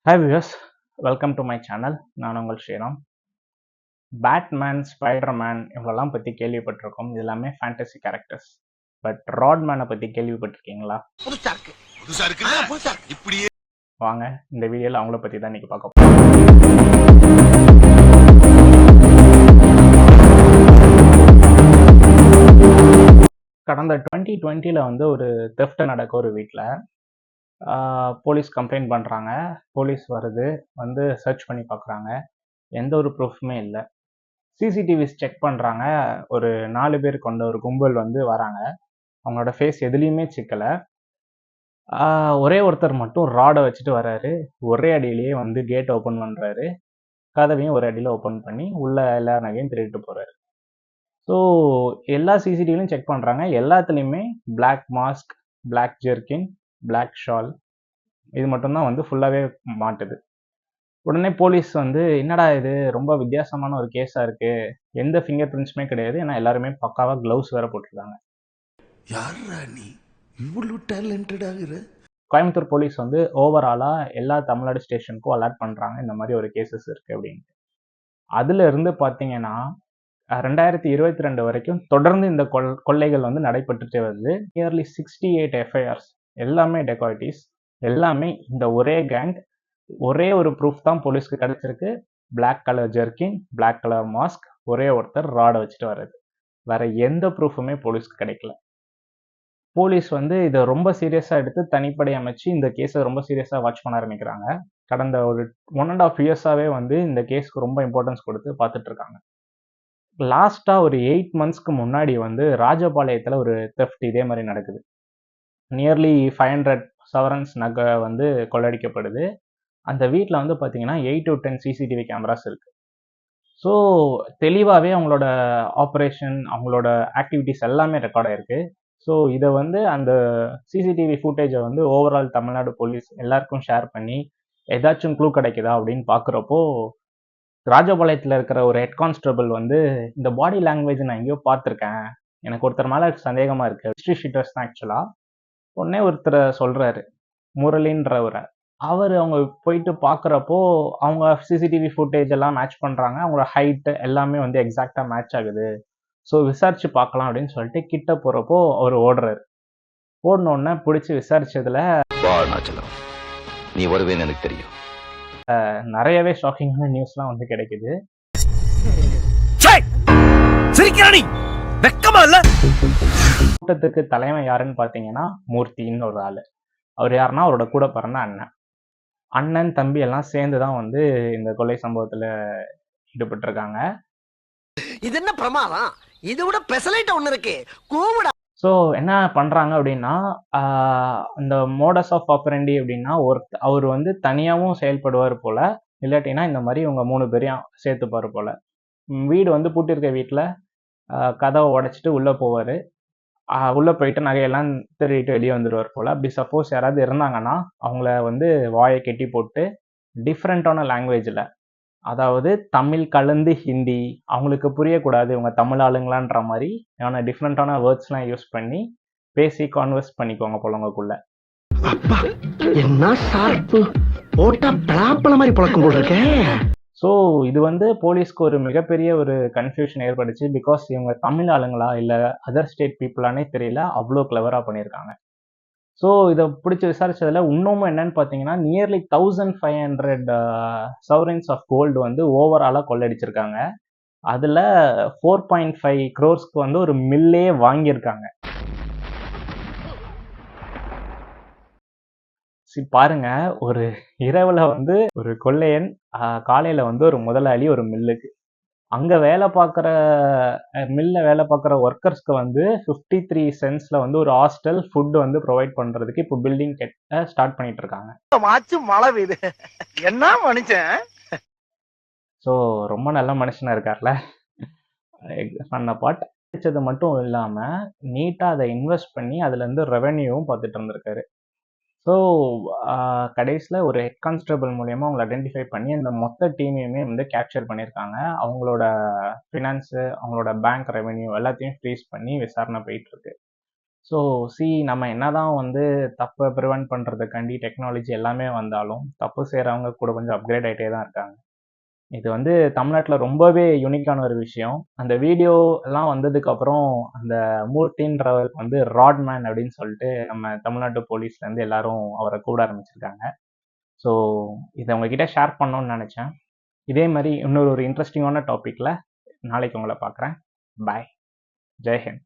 Hi viewers, welcome to my channel. நான் உங்கள் Sriram. Batman, Spiderman இவங்களெல்லாம் பற்றி கேள்விப்பட்டிருக்கோம். இது எல்லாமே ஃபேண்டசி கேரக்டர்ஸ். பட் ராட்மேனை பற்றி கேள்விப்பட்டிருக்கீங்களா? புதுசா இருக்கு இப்படியே வாங்க, இந்த வீடியோவில் அவங்கள பற்றி தான் இன்றைக்கி பார்க்க போகிறோம். கடந்த 2020 வந்து ஒரு தெஃப்ட் நடக்க ஒரு வீட்டில் போலீஸ் கம்ப்ளைண்ட் பண்ணுறாங்க. போலீஸ் வருது, வந்து சர்ச் பண்ணி பார்க்குறாங்க. எந்த ஒரு ப்ரூஃப்மே இல்லை. சிசிடிவிஸ் செக் பண்ணுறாங்க. ஒரு 4 பேர் கொண்ட ஒரு கும்பல் வந்து வராங்க. அவங்களோட ஃபேஸ் எதுலேயுமே சிக்கலை. ஒரே ஒருத்தர் மட்டும் ராடை வச்சுட்டு வராரு. ஒரே அடியிலேயே வந்து கேட் ஓப்பன் பண்ணுறாரு. கதவையும் ஒரு அடியில் ஓப்பன் பண்ணி உள்ள எல்லா நகையும் திருடிட்டு போகிறாரு. ஸோ எல்லா சிசிடிவிலையும் செக் பண்ணுறாங்க. எல்லாத்துலேயுமே black mask, black jerkin, black shawl இது மட்டும்தான் வந்து ஃபுல்லாகவே மாட்டுது. உடனே போலீஸ் வந்து என்னடா இது ரொம்ப வித்தியாசமான ஒரு கேஸாக இருக்குது, எந்த ஃபிங்கர் பிரிண்ட்ஸுமே கிடையாது, ஏன்னா எல்லாருமே பக்காவாக க்ளவுஸ் வேறு போட்டிருக்காங்க. யாரா நீ இவ்வளவு டேலண்டட் ஆகுற? கோயம்புத்தூர் போலீஸ் வந்து ஓவராலாக எல்லா தமிழ்நாடு ஸ்டேஷனுக்கும் அலர்ட் பண்ணுறாங்க இந்த மாதிரி ஒரு கேசஸ் இருக்குது அப்படின்ட்டு. அதில் இருந்து பார்த்தீங்கன்னா 2022 வரைக்கும் தொடர்ந்து இந்த கொள்ளைகள் வந்து நடைபெற்றுட்டே வருது. நியர்லி 68 எஃப்ஐஆர்ஸ், எல்லாமே டெகாய்டிஸ், எல்லாமே இந்த ஒரே கேங். ஒரே ஒரு ப்ரூஃப் தான் போலீஸ்க்கு கிடைச்சிருக்கு. Black colour jerkin, black colour mask, ஒரே ஒருத்தர் ராடை வச்சுட்டு வர்றது. வேற எந்த ப்ரூஃபுமே போலீஸ்க்கு கிடைக்கல. போலீஸ் வந்து இதை ரொம்ப சீரியஸாக எடுத்து தனிப்படை அமைச்சு இந்த கேஸை ரொம்ப சீரியஸாக வாட்ச் பண்ண ஆரம்பிக்கிறாங்க. கடந்த ஒரு 1.5 இயர்ஸாகவே வந்து இந்த கேஸ்க்கு ரொம்ப இம்பார்ட்டன்ஸ் கொடுத்து பார்த்துட்டு இருக்காங்க. லாஸ்ட்டாக ஒரு 8 மந்த்ஸ்க்கு முன்னாடி வந்து ராஜபாளையத்தில் ஒரு தெஃப்ட் இதே மாதிரி நடக்குது. நியர்லி 500 சவரன்ஸ் நகை வந்து கொள்ளடிக்கப்படுது. அந்த வீட்டில் வந்து பார்த்தீங்கன்னா 8 to 10 சிசிடிவி கேமராஸ் இருக்குது. ஸோ தெளிவாகவே அவங்களோட ஆப்ரேஷன், அவங்களோட ஆக்டிவிட்டிஸ் எல்லாமே ரெக்கார்ட் ஆயிருக்கு. ஸோ இதை வந்து அந்த சிசிடிவி ஃபுட்டேஜை வந்து ஓவரால் தமிழ்நாடு போலீஸ் எல்லாருக்கும் ஷேர் பண்ணி ஏதாச்சும் க்ளூ கிடைக்குதா அப்படின்னு பார்க்குறப்போ ராஜபாளையத்தில் இருக்கிற ஒரு ஹெட் கான்ஸ்டபிள் வந்து இந்த பாடி லாங்குவேஜ் நான் எங்கேயோ பார்த்துருக்கேன், எனக்கு ஒருத்தர் மேலே சந்தேகமாக இருக்குது. ஹிஸ்ட்ரி ஷீட்டர்ஸ் தான் ஆக்சுவலாக. உடனே ஒருத்தரை சொல்கிறாரு, முரளின்றவரை. அவங்க போயிட்டு பார்க்குறப்போ அவங்க சிசிடிவி ஃபுட்டேஜ் எல்லாம் மேட்ச் பண்ணுறாங்க. அவங்களோட ஹைட்டு எல்லாமே வந்து எக்ஸாக்டாக மேட்ச் ஆகுது. ஸோ விசாரிச்சு பார்க்கலாம் அப்படின்னு சொல்லிட்டு கிட்ட போகிறப்போ அவர் ஓடுறாரு. ஓடினோடனே பிடிச்சி விசாரிச்சதுல நீ வருவேன்னு எனக்கு தெரியும். நிறையவே ஷாக்கிங்கான நியூஸ்லாம் வந்து கிடைக்குது. கூட்டத்துக்கு தலைமை யாருன்னு பார்த்தீங்கன்னா மூர்த்தின்னு ஒரு ஆள். அவர் யாருன்னா அவரோட கூட பிறந்த அண்ணன் தம்பி எல்லாம் சேர்ந்து தான் வந்து இந்த கொலை சம்பவத்தில் ஈடுபட்டிருக்காங்க. இது என்ன பிரமாதம்? இது விட பெசலைட் ஒண்ணு இருக்கு. கூவுடா. ஸோ என்ன பண்ணுறாங்க அப்படின்னா, இந்த மோடஸ் ஆஃப் ஆப்பரண்டி அப்படின்னா அவர் வந்து தனியாகவும் செயல்படுவார் போல், இல்லாட்டினா இந்த மாதிரி இவங்க 3 பேரையும் சேர்த்துப்பார் போல். வீடு வந்து பூட்டியிருக்க வீட்டில் கதவை உடைச்சிட்டு உள்ளே போவார். உள்ளே போயிட்டு நகையெல்லாம் திருடிட்டு வெளியே வந்துடுவார் போல். அப்படி சப்போஸ் யாராவது இருந்தாங்கன்னா அவங்கள வந்து வாயை கெட்டி போட்டு டிஃப்ரெண்ட்டான லாங்குவேஜில், அதாவது தமிழ் கலந்து ஹிந்தி, அவங்களுக்கு புரியக்கூடாது இவங்க தமிழ் ஆளுங்களான்ற மாதிரி டிஃப்ரெண்ட்டான வேர்ட்ஸ்லாம் யூஸ் பண்ணி பேசி கான்வர்ஸ் பண்ணிக்குவாங்க போலவங்களுக்குள்ள. என்ன ஷார்ப்பு போட்டா பலாப்பழ மாதிரி பழக்கம் போல இருக்கே. ஸோ இது வந்து போலீஸ்க்கு ஒரு மிகப்பெரிய ஒரு கன்ஃபியூஷன் ஏற்படுச்சு. பிகாஸ் இவங்க தமிழ் ஆளுங்களா இல்லை அதர் ஸ்டேட் பீப்புளானே தெரியல, அவ்வளோ கிளவராக பண்ணியிருக்காங்க. ஸோ இதை பிடிச்சி விசாரிச்சதுல இன்னமும் என்னன்னு பார்த்தீங்கன்னா நியர்லி 1500 சவரன்ஸ் ஆஃப் கோல்டு வந்து ஓவராலாக கொள்ளடிச்சிருக்காங்க. அதில் 4.5 crores வந்து ஒரு மில்லே வாங்கியிருக்காங்க. பாருங்க, ஒரு இரவுல வந்து ஒரு கொள்ளையன், காலையில வந்து ஒரு முதலாளி ஒரு மில்லுக்கு, அங்க வேலை பார்க்குற மில்ல வேலை பார்க்குற ஒர்க்கர்ஸ்க்கு வந்து 53 cents வந்து ஒரு ஹாஸ்டல் ஃபுட் வந்து ப்ரொவைட் பண்றதுக்கு இப்போ பில்டிங் கட்ட ஸ்டார்ட் பண்ணிட்டு இருக்காங்க. மழை பெய்யுது. என்ன மனுஷன்? ஸோ ரொம்ப நல்ல மனுஷனா இருக்கார்ல. பண்ண பார்ட் படிச்சது மட்டும் இல்லாம நீட்டா அதை இன்வெஸ்ட் பண்ணி அதுல இருந்து ரெவென்யூவும் பார்த்துட்டு இருந்திருக்காரு. ஸோ கடைசியில் ஒரு ஹெட் கான்ஸ்டபிள் மூலயமா அவங்களை ஐடென்டிஃபை பண்ணி அந்த மொத்த டீமையுமே வந்து கேப்சர் பண்ணியிருக்காங்க. அவங்களோட ஃபினான்ஸு, அவங்களோட பேங்க் ரெவென்யூ எல்லாத்தையும் ஃப்ரீஸ் பண்ணி விசாரணை போயிட்டுருக்கு. ஸோ நம்ம என்னதான் வந்து தப்பை ப்ரிவென்ட் பண்ணுறதுக்காண்டி டெக்னாலஜி எல்லாமே வந்தாலும் தப்பு செய்கிறவங்க கூட கொஞ்சம் அப்கிரேட் ஆகிட்டே தான் இருக்காங்க. இது வந்து தமிழ்நாட்டில் ரொம்பவே யூனிக்கான ஒரு விஷயம். அந்த வீடியோ எல்லாம் வந்ததுக்கப்புறம் அந்த மூர்த்தின்றவர் வந்து ராட்மேன் அப்படின்னு சொல்லிட்டு நம்ம தமிழ்நாட்டு போலீஸ்லேருந்து எல்லாரும் அவரை கூட ஆரம்பிச்சிருக்காங்க. ஸோ இதை உங்ககிட்ட ஷேர் பண்ணணும்னு நினச்சேன். இதே மாதிரி இன்னொரு ஒரு இன்ட்ரெஸ்டிங்கான டாப்பிக்கில் நாளைக்கு உங்களை பார்க்குறேன். பாய். ஜெய் ஹிந்த்.